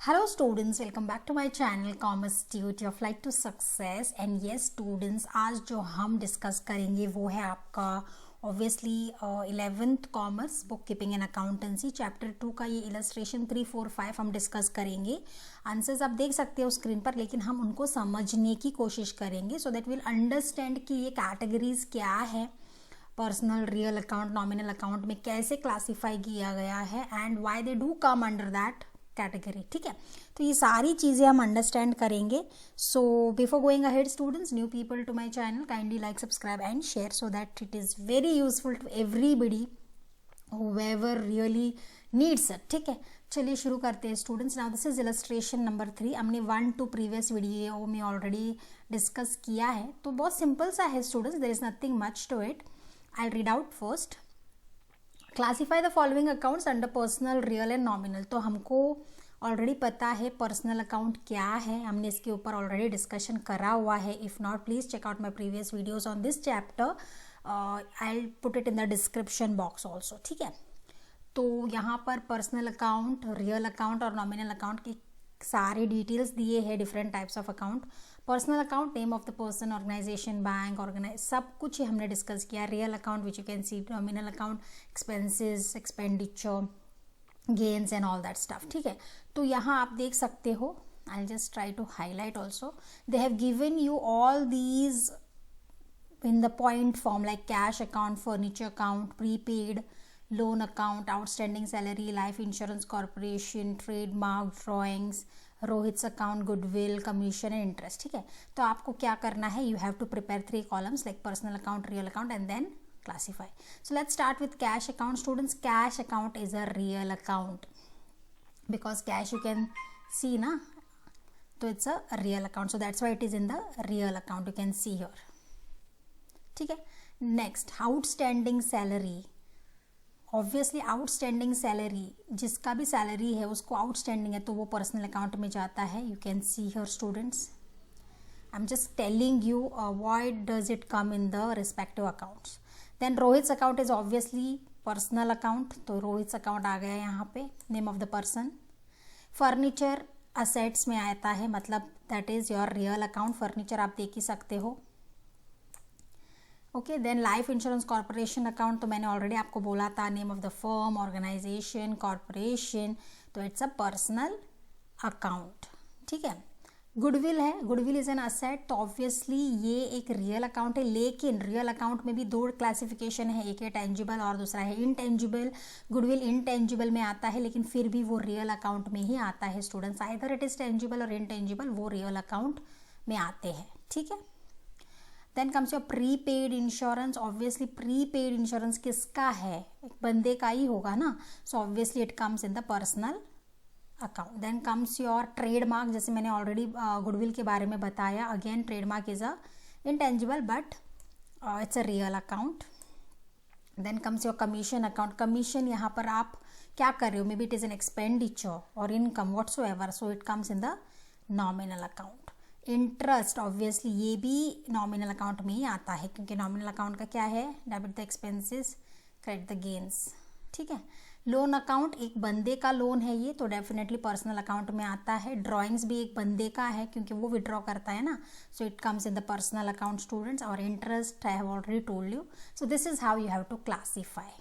Hello students, welcome back to my channel Commerce Tutor of Flight to Success. And yes students, आज जो हम discuss करेंगे वो है आपका obviously 11th commerce book keeping and accountancy chapter 2 का ये इलस्ट्रेशन 3, 4, 5 हम डिस्कस करेंगे. आंसर्स आप देख सकते हो स्क्रीन पर, लेकिन हम उनको समझने की कोशिश करेंगे सो दैट विल अंडरस्टैंड कि ये कैटेगरीज क्या है, personal, real account, nominal account में कैसे क्लासीफाई किया गया है and why they do come under that category. ठीक है, तो ये सारी चीज़ें हम अंडरस्टैंड करेंगे. So before going ahead students, new people to my channel, kindly like, subscribe and share so that it is very useful to everybody whoever really needs it. ठीक है, चलिए शुरू करते हैं students. Now this is illustration number 3. हमने 1 2 previous video में already discuss किया है, तो बहुत सिंपल सा है students, there is nothing much to it. I read out first. Classify the following accounts under personal, real and nominal. तो हमको ऑलरेडी पता है पर्सनल अकाउंट क्या है, हमने इसके ऊपर ऑलरेडी डिस्कशन करा हुआ है. If not, please check out my previous videos on this chapter. I will put it in the description box also. ठीक है, तो यहाँ पर पर्सनल अकाउंट, रियल अकाउंट और नॉमिनल अकाउंट की सारे डिटेल्स दिए हैं, different types of account. Personal account, name of the person, organisation, bank, organise, सब कुछ ही हमने डिस्कस किया. Real account which you can see, nominal account, expenses, expenditure, gains and all that stuff. ठीक है, तो यहाँ आप देख सकते हो, I just try to highlight also. They have given you all these in the point form like cash account, furniture account, prepaid, loan account, outstanding salary, life insurance corporation, trademark, drawings, Rohit's account, goodwill, commission and interest. ठीक है, तो आपको क्या करना है, you have to prepare 3 columns like personal account, real account and then classify. So let's start with cash account. Students, cash account is a real account because cash you can see na, so it's a real account, so that's why it is in the real account, you can see here. ठीक है, next outstanding salary. Obviously outstanding salary, जिसका भी salary है उसको outstanding है तो वो personal account में जाता है. You can see here students, I am just telling you why does it come in the respective accounts. Then Rohit's account is obviously personal account, तो रोहित्स अकाउंट आ गया यहाँ पे, name of the person. Furniture assets में आता है, मतलब that is your real account. Furniture आप देख ही सकते हो. Okay, then life insurance corporation account, तो मैंने ऑलरेडी आपको बोला था, name of the firm, organisation, corporation, तो इट्स अ पर्सनल अकाउंट. ठीक है, गुडविल है, गुडविल इज एन असेट, तो ऑब्वियसली ये एक रियल अकाउंट है. लेकिन रियल अकाउंट में भी 2 क्लासिफिकेशन है, एक है टेंजिबल और दूसरा है इनटेंजिबल. गुडविल इनटेंजिबल में आता है, लेकिन फिर भी वो रियल अकाउंट में ही आता है students. Either it is tangible और इनटेंजिबल, वो रियल अकाउंट में आते हैं. ठीक है, then comes your prepaid insurance. Obviously prepaid insurance किसका है, एक बंदे का ही होगा ना, so obviously it comes in the personal account. Then comes your trademark, जैसे मैंने ऑलरेडी गुडविल के बारे में बताया. Again trademark is a intangible but it's a real account. Then comes your commission account. Commission यहाँ पर आप क्या कर रहे हो, may be it is an expenditure और income whatsoever, so it comes in the nominal account. Interest obviously ये भी नॉमिनल अकाउंट में ही आता है, क्योंकि नॉमिनल अकाउंट का क्या है, debit the expenses, credit the gains. ठीक है, लोन अकाउंट एक बंदे का लोन है ये, तो डेफिनेटली पर्सनल अकाउंट में आता है. ड्राइंग्स भी एक बंदे का है क्योंकि वो विड्रॉ करता है ना, so it comes in the personal account students. और interest I have already told you, so this is how you have to classify.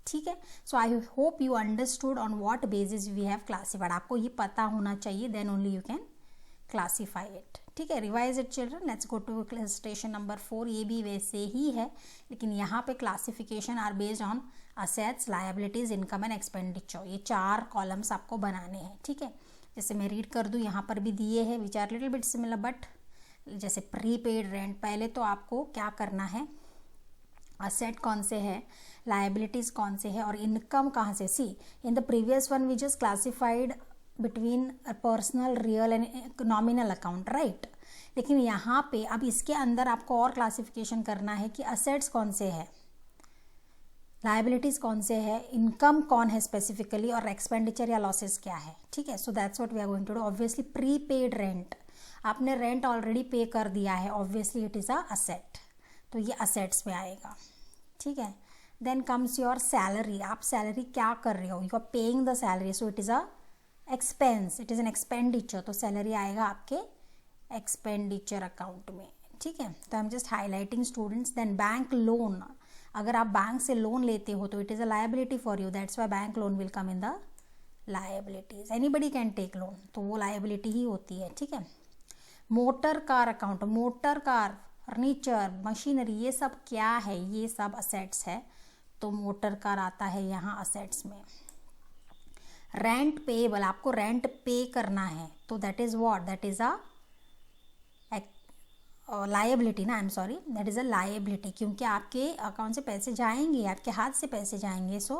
ठीक है, so I hope you understood on what basis we have classified. आपको ये पता होना चाहिए, then only you can classify it. ठीक है, revise it children. Let's go to station number 4. ये भी वैसे ही है, लेकिन यहाँ पे classification are based on assets, liabilities, income and expenditure. ये 4 कॉलम्स आपको बनाने हैं. ठीक है, जैसे मैं रीड कर दूँ, यहाँ पर भी दिए हैं which are little bit similar, but जैसे प्रीपेड रेंट, पहले तो आपको क्या करना है, असेट कौन से है, लायबिलिटीज कौन से है और इनकम कहाँ से. See in the previous one we just classified between personal, real and nominal account, right. लेकिन यहाँ पे अब इसके अंदर आपको और क्लासिफिकेशन करना है कि असेट्स कौन से है, लायबिलिटीज कौन से है, इनकम कौन है स्पेसिफिकली, और एक्सपेंडिचर या लॉसेस क्या है. ठीक है, so that's what we are going to do. Obviously prepaid rent, आपने रेंट ऑलरेडी पे कर दिया है, obviously it is a asset, तो ये असेट्स में आएगा. ठीक है, देन कम्स योर सैलरी. आप सैलरी क्या कर रहे हो, you are paying the salary, so it is a expense, it is an expenditure, तो सैलरी आएगा आपके एक्सपेंडिचर अकाउंट में, ठीक है। तो I am just highlighting students. Then bank loan, अगर आप बैंक से लोन लेते हो तो it is a liability for you, that's why bank loan will come in the liabilities. Anybody can take loan, तो वो लायबिलिटी ही होती है, ठीक है। Motor car account, motor car, furniture, machinery, ये सब क्या है, ये सब असेट्स है, तो मोटर कार आता है यहाँ असेट्स में। रेंट पेएबल, आपको रेंट पे करना है, तो that is what, that is a liability ना, I am sorry, that is a liability, क्योंकि आपके अकाउंट से पैसे जाएंगे, आपके हाथ से पैसे जाएंगे, so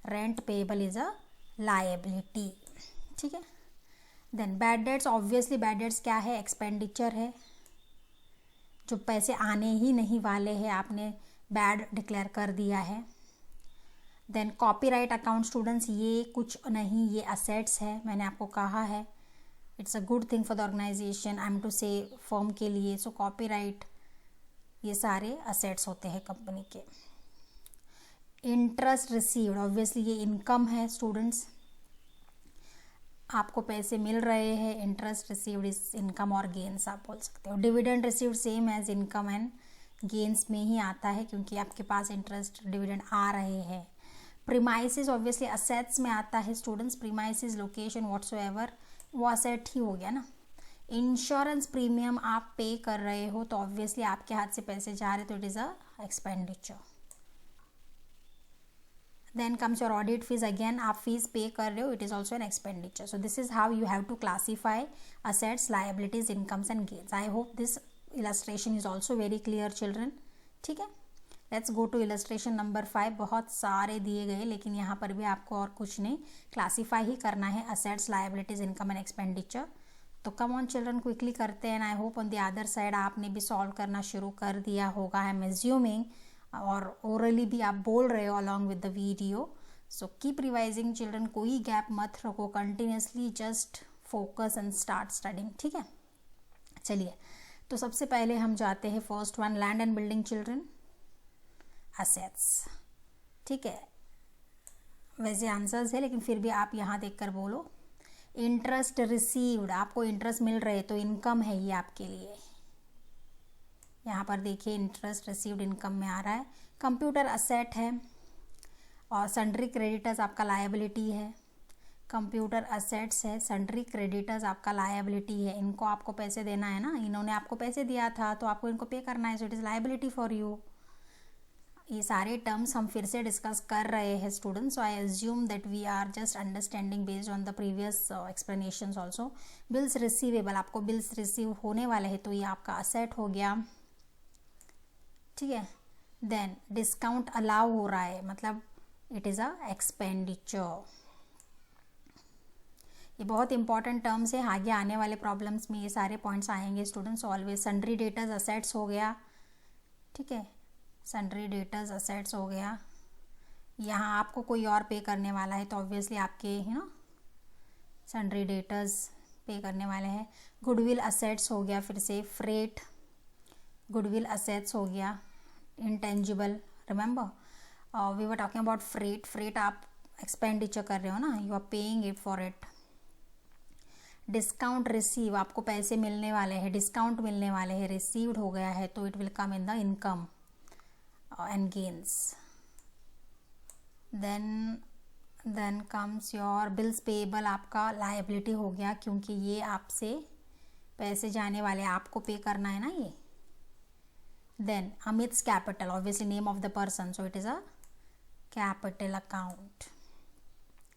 rent payable is a liability, ठीक है। Then bad debts, obviously bad debts क्या है, एक्सपेंडिचर है, जो पैसे आने ही नहीं वाले हैं, आपने बैड डिक्लेयर कर दिया है। देन कॉपीराइट अकाउंट स्टूडेंट्स, ये कुछ नहीं, ये असेट्स है, मैंने आपको कहा है, it's a good thing for the organisation, I am to say firm के लिए, सो कॉपीराइट ये सारे असेट्स होते हैं कंपनी के। इंटरेस्ट रिसीव्ड, ऑब्वियसली ये इनकम है स्टूडेंट्स, आपको पैसे मिल रहे हैं, इंटरेस्ट रिसीव्ड इज इनकम और गेन्स आप बोल सकते हो। Dividend received same as income and gains में ही आता है, क्योंकि आपके पास इंटरेस्ट डिविडेंड आ रहे हैं। प्रीमाइसिस ऑब्वियसली असेट्स में आता है स्टूडेंट्स, प्रीमाइसिस लोकेशन व्हाट्सोएवर वो असेट ही हो गया ना। इंश्योरेंस प्रीमियम आप पे कर रहे हो, तो ऑब्वियसली आपके हाथ से पैसे जा रहे, तो it is a expenditure. Then comes your audit fees, again आप फीस पे कर रहे हो, it is also an expenditure. So this is how you have to classify assets, liabilities, incomes and gains. I hope this illustration is also very clear children, ठीक है। Let's go to illustration number 5। बहुत सारे दिए गए, लेकिन यहाँ पर भी आपको और कुछ नहीं, क्लासीफाई ही करना है assets, liabilities, income and expenditure. तो कम ऑन चिल्ड्रन, क्विकली करते हैं। I hope on the other side आपने भी सॉल्व करना शुरू कर दिया होगा, आई एम एज्यूमिंग, और ओरली भी आप बोल रहे हो along with the video. So keep revising children, कोई गैप मत रखो, continuously just focus and start studying, ठीक है। चलिए, तो सबसे पहले हम जाते हैं first one, land and building children assets, ठीक है। वैसे आंसर्स है, लेकिन फिर भी आप यहाँ देखकर बोलो। इंटरेस्ट रिसीव्ड, आपको इंटरेस्ट मिल रहे, तो इनकम है ये आपके लिए, यहाँ पर देखिए इंटरेस्ट रिसीव्ड इनकम में आ रहा है। कंप्यूटर असेट है, और सन्ड्री क्रेडिटर्स आपका लायबिलिटी है। कंप्यूटर असेट्स है, सन्ड्री क्रेडिटर्स आपका लायबिलिटी है, इनको आपको पैसे देना है ना, इन्होंने आपको पैसे दिया था, तो आपको इनको पे करना है, सो it is liability for you. ये सारे टर्म्स हम फिर से डिस्कस कर रहे हैं students, so I assume that we are just understanding based on the previous explanations also. Bills receivable, आपको बिल्स रिसीव होने वाले हैं, तो ये आपका असेट हो गया, ठीक है। देन डिस्काउंट अलाउ हो रहा है, मतलब इट इज़ अ एक्सपेंडिचर। ये बहुत इंपॉर्टेंट टर्म्स है, आगे आने वाले प्रॉब्लम्स में ये सारे पॉइंट्स आएंगे students. Always sundry debtors assets हो गया, ठीक है, सन्ड्री डेटर्स असेट्स हो गया। यहाँ आपको कोई और पे करने वाला है, तो ऑब्वियसली आपके सन्ड्री डेटर्स पे करने वाले हैं। गुडविल असेट्स हो गया, फिर से फ्रेट गुडविल असेट्स हो गया। Intangible, remember we were talking about freight, freight आप एक्सपेंडिचर कर रहे हो ना, you are paying it for it. Discount receive, आपको पैसे मिलने वाले हैं, डिस्काउंट मिलने वाले हैं, रिसीव्ड हो गया है, तो it will come in the income and gains. Then comes your bills payable, आपका लायबिलिटी हो गया, क्योंकि ये आपसे पैसे जाने वाले, आपको पे करना है ना ये। Then Amit's capital, obviously name of the person, so it is a capital account.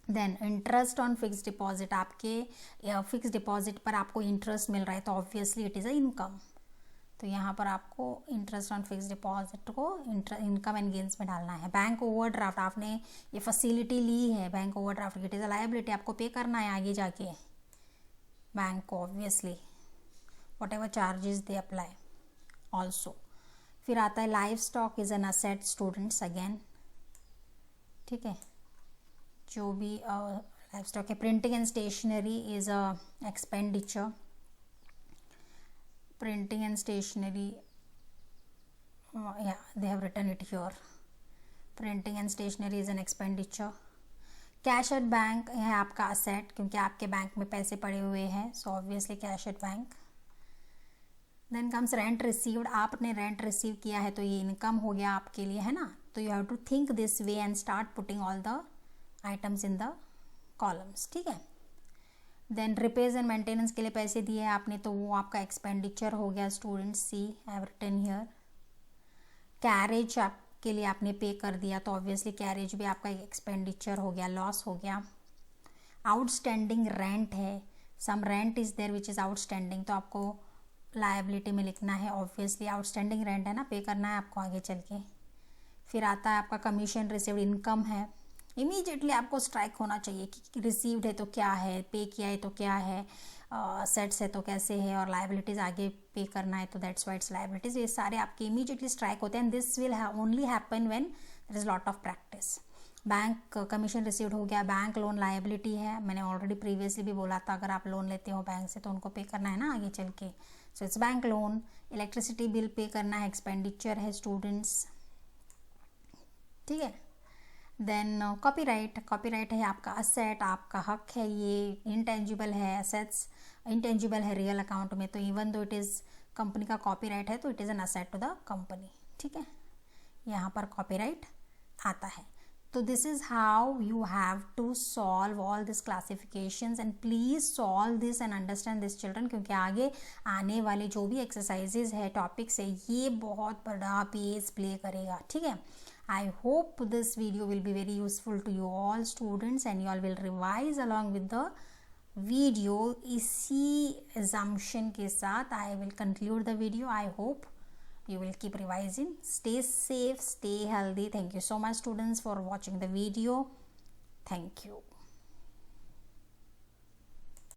Then interest on fixed deposit, आपके फिक्स डिपॉजिट पर आपको इंटरेस्ट मिल रहा है, तो obviously it is a income. तो यहाँ पर आपको इंटरेस्ट ऑन फिक्स डिपॉजिट को इनकम एंड गेन्स में डालना है। बैंक ओवरड्राफ्ट, आपने ये फैसिलिटी ली है, bank overdraft, it is a liability, आपको पे करना है आगे जाके बैंक को, obviously whatever charges they apply also. फिर आता है life stock is an asset students, again, ठीक है, जो भी लाइफ स्टॉक है। Printing and stationery is a expenditure, printing and stationery, yeah they have written it here, printing and stationery is an expenditure. Cash at bank है आपका asset, क्योंकि आपके bank में पैसे पड़े हुए हैं, so obviously cash at bank. Then comes rent received, आपने रेंट रिसीव किया है तो ये इनकम हो गया आपके लिए, है ना। तो you have to think this way and start putting all the items in the columns, ठीक है। देन रिपेयर्स एंड मेंटेनेंस के लिए पैसे दिए हैं आपने, तो वो आपका एक्सपेंडिचर हो गया students, see I have written here. Carriage आपके लिए आपने पे कर दिया, तो ऑब्वियसली कैरेज भी आपका एक्सपेंडिचर हो गया, लॉस हो गया। आउटस्टैंडिंग रेंट है, some rent is there which is outstanding, तो आपको लायबिलिटी में लिखना है, ऑब्वियसली आउटस्टैंडिंग रेंट है ना, पे करना है आपको आगे चल के। फिर आता है आपका कमीशन रिसीव्ड, इनकम है। इमीडिएटली आपको स्ट्राइक होना चाहिए कि रिसीव्ड है तो क्या है, पे किया है तो क्या है, सेट्स है तो कैसे है, और लायबिलिटीज़ आगे पे करना है तो दैट्स वाई इट्स लायबिलिटीज़। ये सारे आपके इमीडिएटली स्ट्राइक होते हैं, and this will only happen when there is lot of practice. Bank commission received हो गया। बैंक लोन लायबिलिटी है, मैंने ऑलरेडी प्रीवियसली भी बोला था, अगर आप लोन लेते हो बैंक से तो उनको पे करना है ना आगे चल के, so it's bank loan. Electricity bill pay करना है, एक्सपेंडिचर है स्टूडेंट्स, ठीक है। देन कॉपीराइट, कॉपीराइट है आपका असेट, आपका हक है, ये इंटेंजिबल है, असेट्स इंटेंजिबल है रियल अकाउंट में, तो even though it is company का कॉपीराइट है तो it is an asset to the company, ठीक है। यहाँ पर कॉपीराइट आता है। तो this is how you have to solve all this classifications, and please solve this and understand this children, क्योंकि आगे आने वाले जो भी एक्सरसाइजेज है, टॉपिक्स है, ये बहुत बड़ा पेज प्ले करेगा, ठीक है। I hope this video will be very useful to you all students, and you all will revise along with the video. इसी assumption के साथ I will conclude the video. I hope you will keep revising. Stay safe, stay healthy. Thank you so much students for watching the video. Thank you.